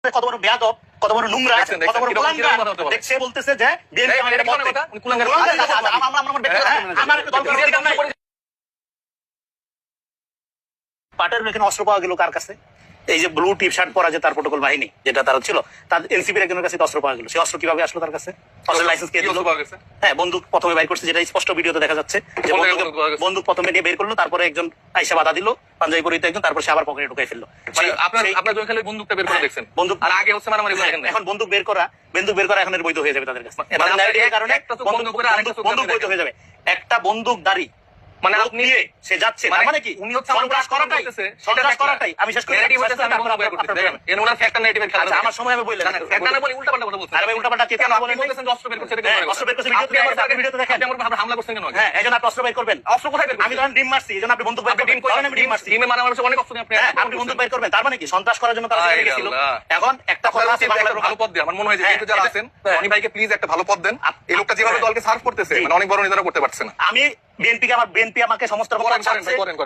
দেখতে কত বড় বেয়াদব, কত বড় নোংরা, কত বড় কুলাঙ্গার, সে বলতেছে যে বিএনপি আমাদের কথা উনি কুলাঙ্গার। আমার দল করার অধিকার নাই। পাটের এখানে অস্ত্র পাওয়া গেল কার কাছে? এই যে ব্লু টি শার্ট পরা যে তার প্রোটোকল বাহিনী যেটা তার ছিল, তার এনসিপির একজনের কাছে অস্ত্র পাওয়া গেল। সেই অস্ত্র কিভাবে আসলো তার কাছে? অস্ত্রের লাইসেন্স কে দিল? হ্যাঁ, বন্দুক প্রথমে বের করছে, যেটা স্পষ্ট ভিডিওতে দেখা যাচ্ছে যে বন্দুক প্রথমে নিয়ে বের করলো, তারপরে একজন আইসা বাধা দিল, পাঞ্জাবি পরিহিত একজন, তারপর সে আবার পকেটে ঢুকাই ফেললো। আপনার খালি বন্দুকটা বের করে দেখছেন, বন্দুক আর আগে হচ্ছে মারামারি। এখন বন্দুক বের করা এখন বৈধ হয়ে যাবে তাদের কাছে, কারণে বন্দুক বৈধ হয়ে যাবে। একটা বন্দুকধারী মানে আপনি সে যাচ্ছে, মানে কি উনি হচ্ছে সন্ত্রাস করাটাই। আমি শেষ করি, আমার সময় আমি বললাম উল্টাপাল্টা কথা বলছেন। আরে উল্টাপাল্টা কি কেন আপনি বলতেছেন? অস্ত্র বের করছে, অস্ত্র বের করছে, ভিডিওতে দেখেন। আপনি হামলা করছেন কেন? হ্যাঁ, এইজন্য আপনি অস্ত্র বের করবেন। অস্ত্র কোথায় বের করবেন? আমি ধরেন ডিম মারছি, এইজন্য আপনি বন্দুক বের করবেন। আমি ডিম মারছি, ডিমে মারা মানুষ অনেক অস্ত্র নিয়ে আপনি বন্দুক বের করবেন। তার মানে কি সন্ত্রাস করার জন্য তারা চলে গেছিল। এখন একটা কথা আছে, বাংলার ভালো পদ দিয়ে আমার মনে হয় যে যারা আছেন রনি ভাইকে প্লিজ একটা ভালো পদ দেন। এই লোকটা যেভাবে দলকে সার্ভ করতেছে, মানে অনেক বড় নেতারা করতে পারছে না। আমি বিএনপি আমাকে সমস্ত রকম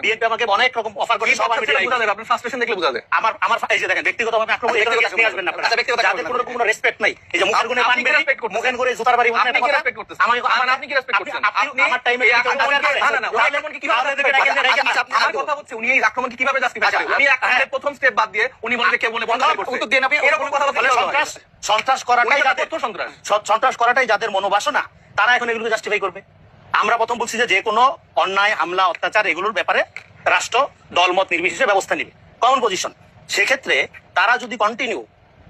বিএনপি আমাকে অনেক রকম অফার করে, সব আমি বুঝা যাবে। আপনি ফ্রাস্ট্রেশন দেখলে বুঝা যায়। আমার এই যে দেখেন, ব্যক্তিগতভাবে আক্রমণ এই কথা নিয়ে আসবেন না আপনারা, যাদের কোনো রেসপেক্ট নাই। এই যে মুখের গুণে পানবেন, মুখের করে জুতার বাড়ি বানায়, আপনি কি রেসপেক্ট করতেছেন? আপনি কি রেসপেক্ট করতেছেন? আপনি আমার টাইমে না না আক্রমণ কি কিভাবে আমার কথা হচ্ছে, উনি এই আক্রমণ কি কিভাবে জাস্টিফাই করেন? আমি আক্রমণের প্রথম স্টেপ বাদ দিয়ে উনি বলে কে বলে বন্ধ করতে উত্তর দেন। আপনি এরকম কথা বলতে সন্ত্রাস করাটাই যাদের সন্ত্রাস করাটাই যাদের মনোবাসনা, তারা এখন এগুলোকে জাস্টিফাই করবে। আমরা প্রথম বলছি যে কোনো অন্যায়, হামলা, অত্যাচার এগুলোর ব্যাপারে রাষ্ট্র দলমত নির্বিশেষে ব্যবস্থা নেবে, কমন পজিশন। সেক্ষেত্রে তারা যদি কন্টিনিউ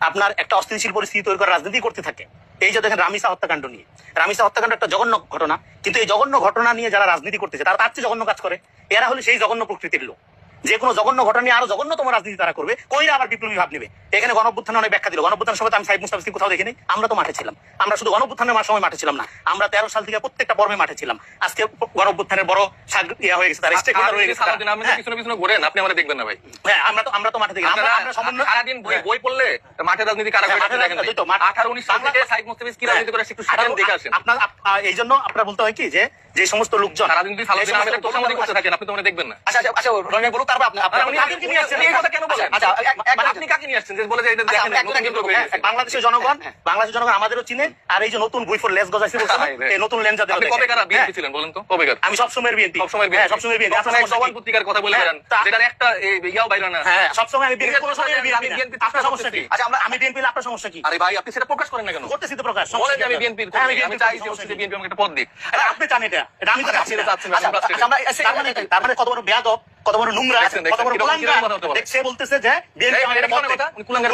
আপনার একটা অস্থিতিশীল পরিস্থিতি তৈরি করে রাজনীতি করতে থাকে, এই যে দেখেন রামিসা হত্যাকাণ্ড নিয়ে, রামিসা হত্যাকাণ্ড একটা জঘন্য ঘটনা, কিন্তু এই জঘন্য ঘটনা নিয়ে যারা রাজনীতি করতেছে তারা তার চেয়ে জঘন্য কাজ করে। এরা হলে সেই জঘন্য প্রকৃতির লোক। যে কোনো জঘন্য ঘটনা নিয়ে আরো জঘন্যতম রাজনীতি তারা করবে, কইরা আবার বিপ্লবী ভাব নেবে। এখানে গণঅভ্যুত্থানে অনেক ব্যাখ্যা দিল। গণঅভ্যুত্থানের সময় আমি সাইদ মুস্তাফিজকে কোথাও দেখিনি। আমরা তো মাঠে ছিলাম। আমরা শুধু গণঅভ্যুত্থানের সময় মাঠে ছিলাম না, আমরা 13 সাল থেকে প্রত্যেকটা পর্বে মাঠে ছিলাম। আজকে গণঅভ্যুত্থানের বড় ইয়া হয়ে গেছে, তার স্টেক হোল্ডার হয়ে গেছে। আপনি পিছনে পিছনে ঘোরেন, আপনি আমাদের দেখবেন না ভাই। হ্যাঁ, আমরা তো মাঠে থেকে আমরা সম্পূর্ণ সারাদিন বই পড়লে মাঠে রাজনীতি কারা করে দেখেন। 18-19 সাল থেকে সাইদ মুস্তাফিজ কি রাজনীতি করে একটু সাধারণ দেখে আসেন। আপনার এই জন্য আপনারা বলতে হয় কি যে সমস্ত লোকজন রাজনীতি সালাদিন আমাদের তোষামোদি করতে থাকেন, আপনি তো মনে দেখবেন না। আচ্ছা রনি বলুন, তারপর আপনি কাকে নিয়ে আসছেন? এই কথা কেন বলেন? আচ্ছা আপনি কাকে নিয়ে আসছেন যে বলে যে এটা দেখেন বাংলাদেশের জনগণ আমাদেরও চিনে। আর এই যে নতুন বই ফর লেস গজাইছে বলছেন, এই নতুন লেন্সা দেন। আপনি কবে কারা বিএনপি ছিলেন বলেন তো? কবে কারা? আমি সবসময় বিএনপি, সবসময় বিএনপি। আপনারা জবান পত্রিকার কথা বলে বেড়ান, যেটার একটা ইয়াও বাইরে না। হ্যাঁ, সবসময় আমি বিএনপি, কোনো সময় আমি বিএনপি। আপনার সমস্যা কি? আচ্ছা আমি বিএনপি, আপনার সমস্যা কি? আরে ভাই আপনি সেটা প্রকাশ করেন না কেন? করতেছি তো প্রকাশ। বলেন যে আমি বিএনপি, আমি চাই যে বিএনপি আমাকে একটা পদ দিক। আপনি জানেন এটা আমি তো চাচ্ছি না। তার মানে কত বড় বেয়াদব, কত বড় নোংরা, কত বড় কুলাঙ্গার, সে বলতেছে যে বিএনপি আমাদের কথা উনি কুলাঙ্গার।